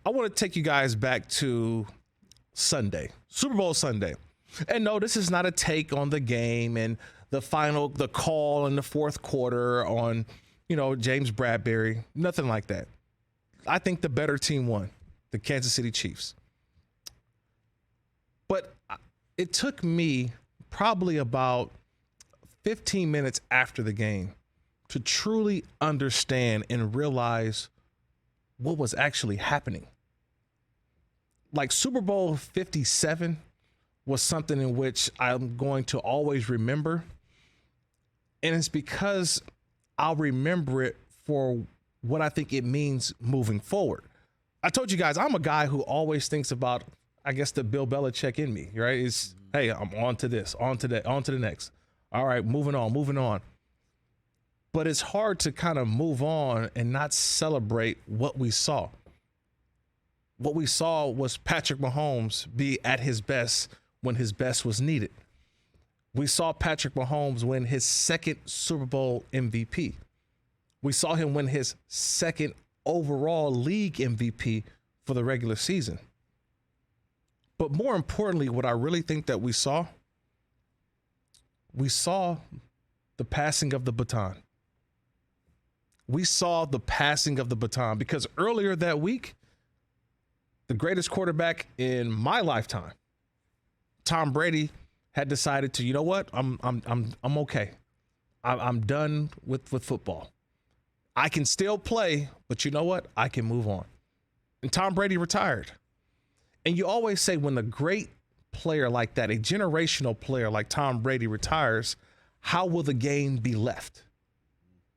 I want to take you guys back to Sunday, Super Bowl Sunday. And no, this is not a take on the game and the call in the fourth quarter on, James Bradbury. Nothing like that. I think the better team won, the Kansas City Chiefs. But it took me probably about 15 minutes after the game to truly understand and realize what was actually happening. Like Super Bowl 57 was something in which I'm going to always remember. And it's because I'll remember it for what I think it means moving forward. I told you guys, I'm a guy who always thinks about, I guess, the Bill Belichick in me, right? It's, hey, I'm on to this, on to that, on to the next. All right, moving on. But it's hard to kind of move on and not celebrate what we saw. What we saw was Patrick Mahomes be at his best when his best was needed. We saw Patrick Mahomes win his second Super Bowl MVP. We saw him win his second overall league MVP for the regular season. But more importantly, what I really think that we saw the passing of the baton. We saw the passing of the baton because earlier that week, the greatest quarterback in my lifetime, Tom Brady, had decided to, you know what? I'm okay. I'm done with football. I can still play, but you know what? I can move on. And Tom Brady retired. And you always say when a great player like that, a generational player like Tom Brady retires, how will the game be left?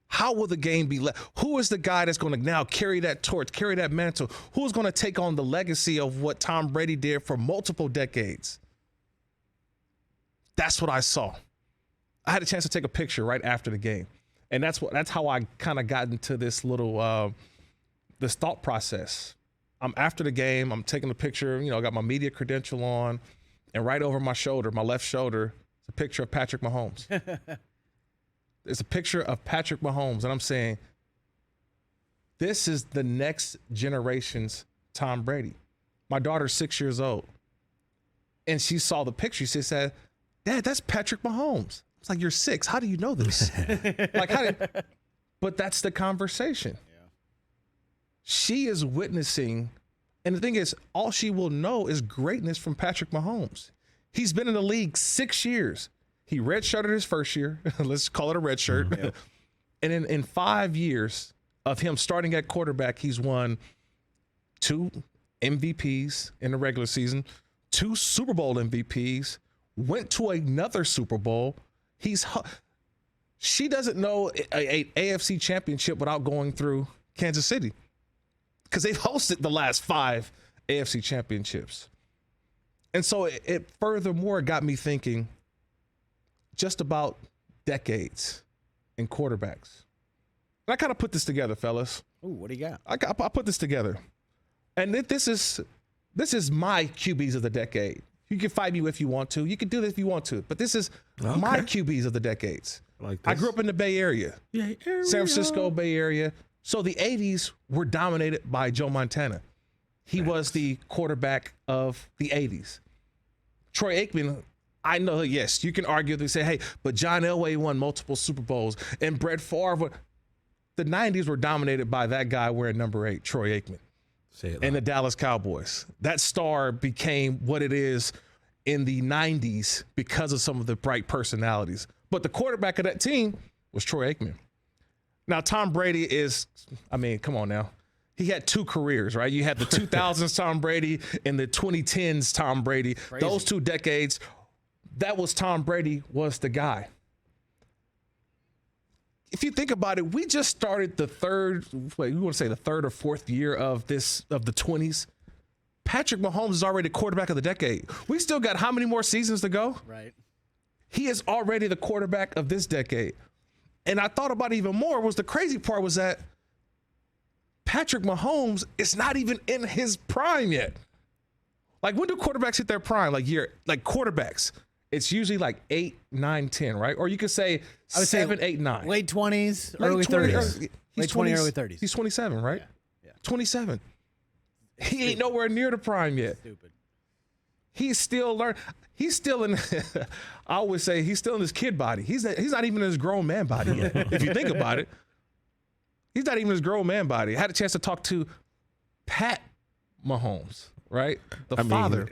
How will the game be left? Who is the guy that's going to now carry that torch, carry that mantle? Who's going to take on the legacy of what Tom Brady did for multiple decades? That's what I saw. I had a chance to take a picture right after the game. And that's how I kind of got into this little this thought process. I'm after the game, I'm taking a picture, I got my media credential on, and right over my shoulder, my left shoulder, is a picture of Patrick Mahomes. It's a picture of Patrick Mahomes, and I'm saying, this is the next generation's Tom Brady. My daughter's 6 years old, and she saw the picture. She said, "Dad, that's Patrick Mahomes." It's like, you're 6. How do you know this? But that's the conversation. Yeah. She is witnessing, and the thing is, all she will know is greatness from Patrick Mahomes. He's been in the league 6 years. He redshirted his first year. Let's call it a red shirt. Mm-hmm. And in 5 years of him starting at quarterback, he's won 2 MVPs in the regular season, 2 Super Bowl MVPs, went to another Super Bowl. She doesn't know a AFC championship without going through Kansas City because they've hosted the last 5 AFC championships. And so it furthermore got me thinking just about decades in quarterbacks. And I kind of put this together, fellas. Ooh, what do you got? I put this together. And this is my QBs of the decade. You can fight me if you want to. You can do this if you want to. But this is my QBs of the decades. I grew up in the Bay Area. San Francisco, Bay Area. So the 80s were dominated by Joe Montana. He was the quarterback of the 80s. Troy Aikman, I know, yes, you can argue, they say, hey, but John Elway won multiple Super Bowls. And Brett Favre, the 90s were dominated by that guy wearing number 8, Troy Aikman. And the Dallas Cowboys. That star became what it is in the 90s because of some of the bright personalities. But the quarterback of that team was Troy Aikman. Now, Tom Brady is, come on now. He had 2 careers, right? You had the 2000s Tom Brady and the 2010s Tom Brady. Crazy. Those 2 decades, that was Tom Brady was the guy. If you think about it, we just started the third or fourth year of the 20s. Patrick Mahomes is already the quarterback of the decade. We still got how many more seasons to go? Right. He is already the quarterback of this decade. And I thought about it even more was the crazy part was that Patrick Mahomes is not even in his prime yet. Like when do quarterbacks hit their prime? Like quarterbacks. It's usually like 8, 9, 10, right? Or you could say 7, 8, 9. Late 20s, early 30s. He's Late 20s, early 30s. He's 27, right? Yeah. 27. He ain't nowhere near the prime yet. Stupid. He's still learning. He's still in. I always say he's still in his kid body. He's not even in his grown man body yet. If you think about it, he's not even in his grown man body. I had a chance to talk to Pat Mahomes, right? The father,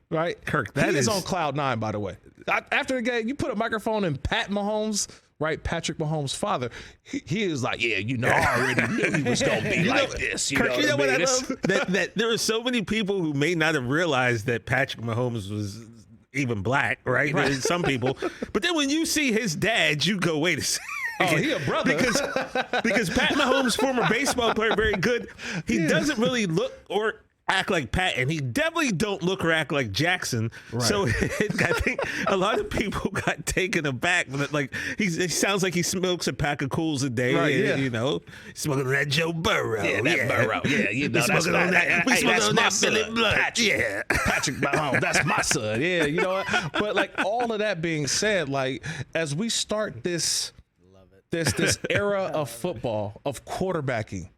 right? Kirk, he is on cloud 9, by the way. After the game, you put a microphone in Pat Mahomes, right? Patrick Mahomes' father. He is like, yeah, I already knew he was gonna be like this. Kirk, you know what I love? that there are so many people who may not have realized that Patrick Mahomes was even black, right? There's some people, but then when you see his dad, you go, wait a second. Oh, he a brother. because Pat Mahomes, former baseball player, very good. He doesn't really look or act like Pat, and he definitely don't look or act like Jackson. Right. So I think a lot of people got taken aback. Like he sounds like he smokes a pack of Cools a day. Right, and, you know, smoking on that Joe Burrow. Yeah, that Burrow. Yeah, you know, smoking on that. We smoking on that Philip Blunt. Patrick Mahomes. That's my son. Yeah, you know what? But like all of that being said, like as we start this era of football, of quarterbacking,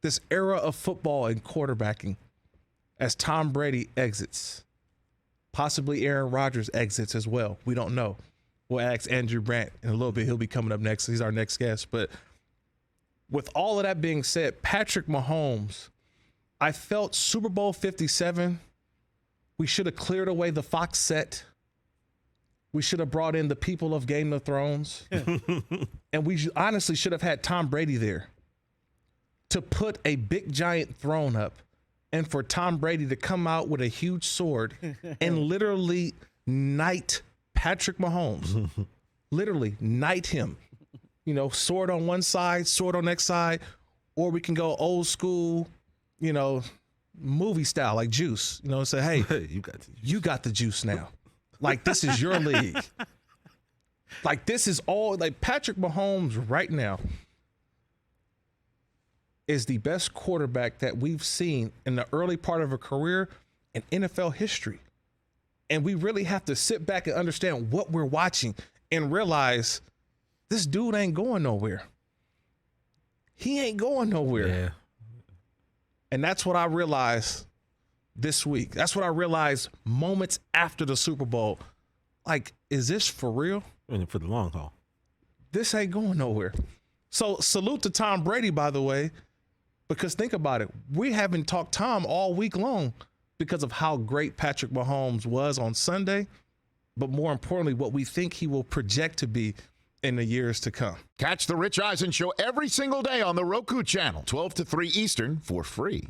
this era of football and quarterbacking, as Tom Brady exits, possibly Aaron Rodgers exits as well. We don't know. We'll ask Andrew Brandt in a little bit. He'll be coming up next. He's our next guest. But with all of that being said, Patrick Mahomes, I felt Super Bowl 57, we should have cleared away the Fox set. We should have brought in the people of Game of Thrones. And we honestly should have had Tom Brady there to put a big giant throne up and for Tom Brady to come out with a huge sword and literally knight Patrick Mahomes. Literally knight him. You know, sword on one side, sword on the next side, or we can go old school, you know, movie style like Juice. You know, say, hey, you got the juice now. Like, this is your league. Like, this is all, like, Patrick Mahomes right now is the best quarterback that we've seen in the early part of a career in NFL history. And we really have to sit back and understand what we're watching and realize this dude ain't going nowhere. He ain't going nowhere. Yeah. And that's what I realized this week. That's what I realized moments after the Super Bowl. Like, is this for real? I mean, for the long haul. This ain't going nowhere. So salute to Tom Brady, by the way, because think about it. We haven't talked Tom all week long because of how great Patrick Mahomes was on Sunday, but more importantly, what we think he will project to be in the years to come. Catch the Rich Eisen Show every single day on the Roku channel, 12 to 3 Eastern, for free.